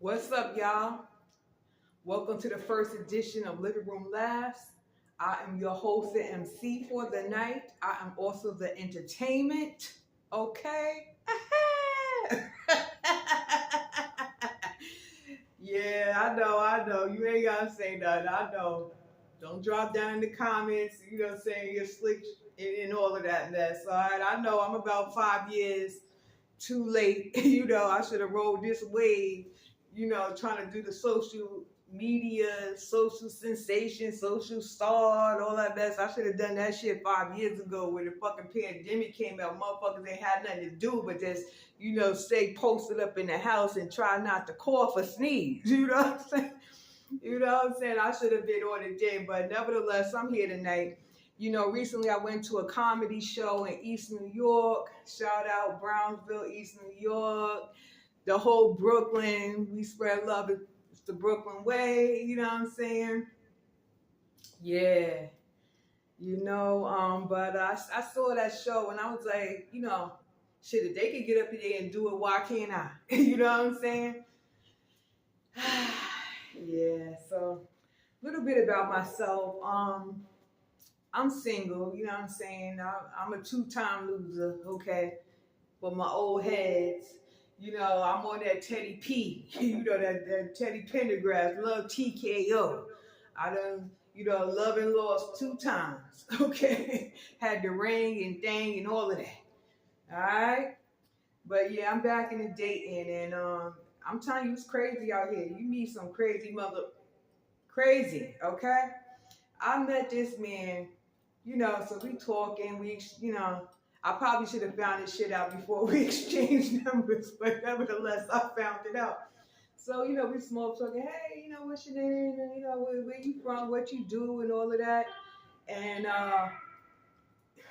What's up, y'all? Welcome to the first edition of Living Room Laughs. I am your host and MC for the night. I am also the entertainment. Okay? Yeah, I know. You ain't gotta say nothing. I know. Don't drop down in the comments, saying you're slick and all of that mess. All right, I know I'm about 5 years too late. I should have rolled this wave, trying to do the social media, social sensation, social star, and all that mess. I should have done that shit 5 years ago when the fucking pandemic came out. Motherfuckers ain't had nothing to do but just, stay posted up in the house and try not to cough or sneeze. You know what I'm saying? You know what I'm saying? I should have been on the day, but nevertheless, I'm here tonight. Recently I went to a comedy show in East New York. Shout out Brownsville, East New York, the whole Brooklyn. We spread love. It's the Brooklyn way. You know what I'm saying? Yeah. But I saw that show and I was like, shit, if they could get up there and do it, why can't I? You know what I'm saying? Yeah, so a little bit about myself. I'm single, you know what I'm saying? I'm a two-time loser, okay? For my old heads, I'm on that Teddy P, that Teddy Pendergrass, love TKO. I done, love and lost 2 times, okay? Had the ring and thing and all of that, all right? But yeah, I'm back in the dating and I'm telling you, it's crazy out here. You meet some crazy, okay? I met this man, so we talking, I probably should have found this shit out before we exchanged numbers, but nevertheless, I found it out. So, we small talking, hey, what's your name, and, where you from, what you do, and all of that. And,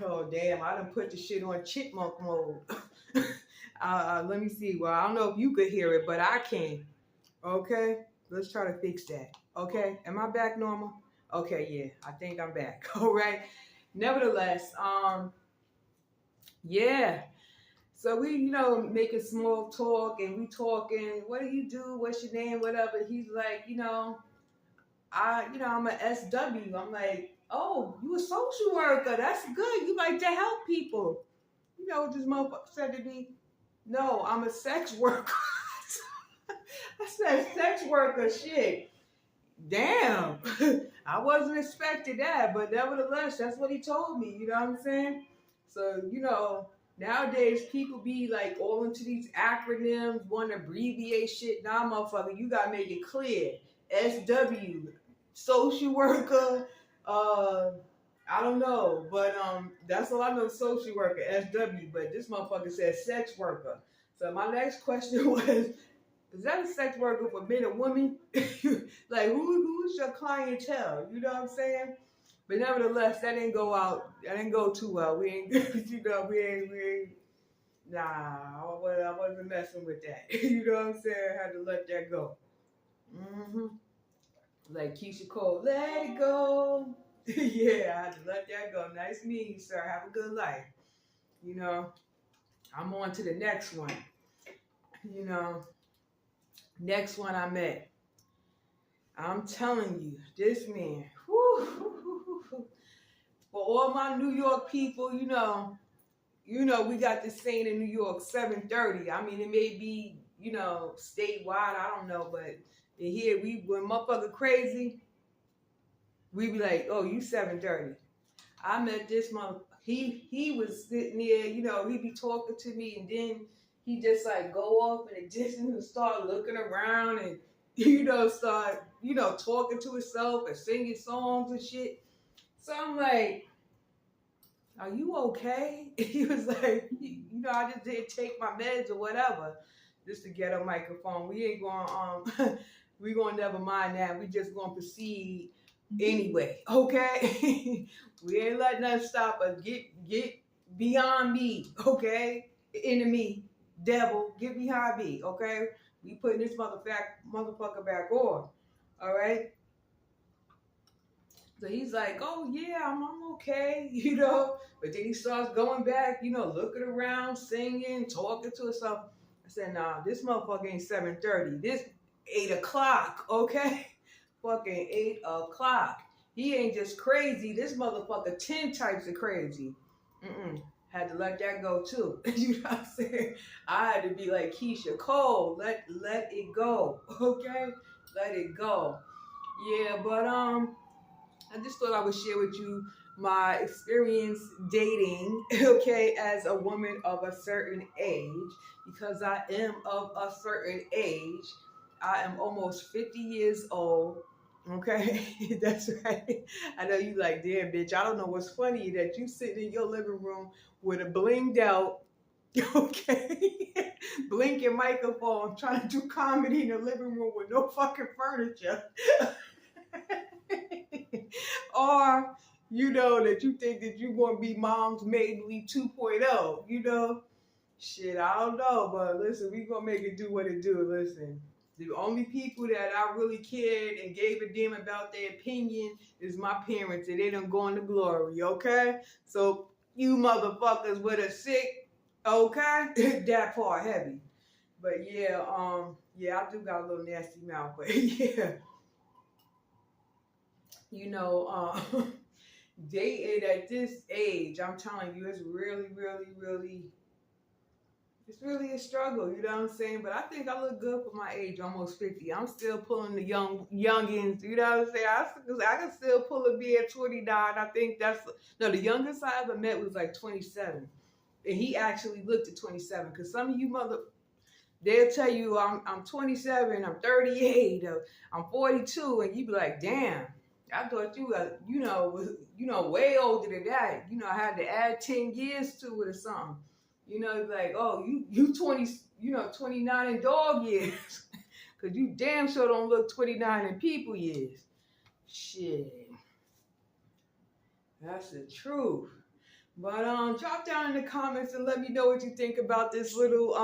oh, damn, I done put the shit on chipmunk mode. Let me see. Well, I don't know if you could hear it, but I can. Okay? Let's try to fix that. Okay? Am I back normal? Okay, yeah, I think I'm back. All right. Nevertheless, yeah. So we, making small talk and we talking, what do you do? What's your name? Whatever. He's like, I'm a SW. I'm like, oh, you a social worker. That's good. You like to help people. You know what this motherfucker said to me? No, I'm a sex worker. I said, sex worker, shit. Damn. I wasn't expecting that, but nevertheless, that's what he told me. You know what I'm saying? So, nowadays people be like all into these acronyms, want to abbreviate shit. Nah, motherfucker, you gotta make it clear. SW, social worker, I don't know, but that's all I know, social worker, SW, but this motherfucker said sex worker. So my next question was, is that a sex worker for men and women? Like, who's your clientele? You know what I'm saying? But nevertheless, that didn't go out. That didn't go too well. We ain't, we ain't. Nah, I wasn't messing with that. You know what I'm saying? I had to let that go. Like Keisha Cole, let it go. Yeah, I had to let that go. Nice meeting you, sir. Have a good life. I'm on to the next one. Next one I met. I'm telling you, this man, for all my New York people, we got this saying in New York, 7:30. I mean, it may be, statewide, I don't know, but in here, when motherfucker crazy, we be like, oh, you 7:30. I met this motherfucker. He was sitting there, he be talking to me, and then he just like go off in the distance and start looking around and, start, talking to himself and singing songs and shit. So I'm like, are you okay? He was like, I just didn't take my meds or whatever. Just to get a microphone. We ain't going we gonna never mind that. We just gonna proceed anyway. Okay? We ain't letting nothing stop us. Get beyond me, okay? Enemy, devil, get behind me, okay? We putting this motherfucker back on. All right? So he's like, oh yeah, I'm okay, But then he starts going back, looking around, singing, talking to himself. I said, nah, this motherfucker ain't 7:30. 8 o'clock, okay? Fucking 8 o'clock. He ain't just crazy. This motherfucker 10 types of crazy. Had to let that go too. You know what I'm saying? I had to be like Keisha Cole. Let it go. Okay? Let it go. Yeah, but I just thought I would share with you my experience dating, okay, as a woman of a certain age, because I am of a certain age. I am almost 50 years old. Okay, that's right. I know you like, damn, bitch. I don't know what's funny that you sitting in your living room with a blinged out, okay, blinking microphone, trying to do comedy in the living room with no fucking furniture. Or, you know, that you think that you're going to be mom's maidenly 2.0, you know? Shit, I don't know, but listen, we going to make it do what it do. Listen, the only people that I really cared and gave a damn about their opinion is my parents, and they done gone to glory, okay? So, you motherfuckers with a sick, okay? That part heavy. But yeah, yeah, I do got a little nasty mouth, but yeah. You know, dating at this age, I'm telling you, it's really, it's really a struggle. You know what I'm saying? But I think I look good for my age, almost 50. I'm still pulling the youngins. You know what I'm saying? I can still pull a beard at 29. I think the youngest I ever met was like 27, and he actually looked at 27. Cause some of you they'll tell you I'm 27, I'm 38, or I'm 42, and you be like, damn. I thought you were, way older than that. You know, I had to add 10 years to it or something. You know, like, oh, you 20, 29 in dog years. Because you damn sure don't look 29 in people years. Shit. That's the truth. But drop down in the comments and let me know what you think about this little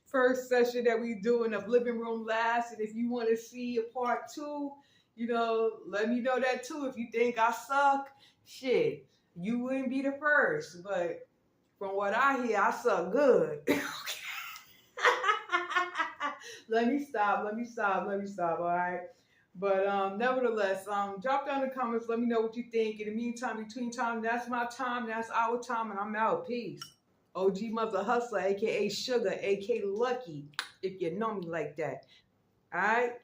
first session that we doing of Living Room Laughs. And if you want to see a part 2, let me know that too. If you think I suck, shit, you wouldn't be the first. But from what I hear, I suck good. Let me stop, all right? But nevertheless, drop down in the comments. Let me know what you think. In the meantime, between time, that's my time, that's our time, and I'm out. Peace. OG Mother Hustler, a.k.a. Sugar, a.k.a. Lucky, if you know me like that. All right?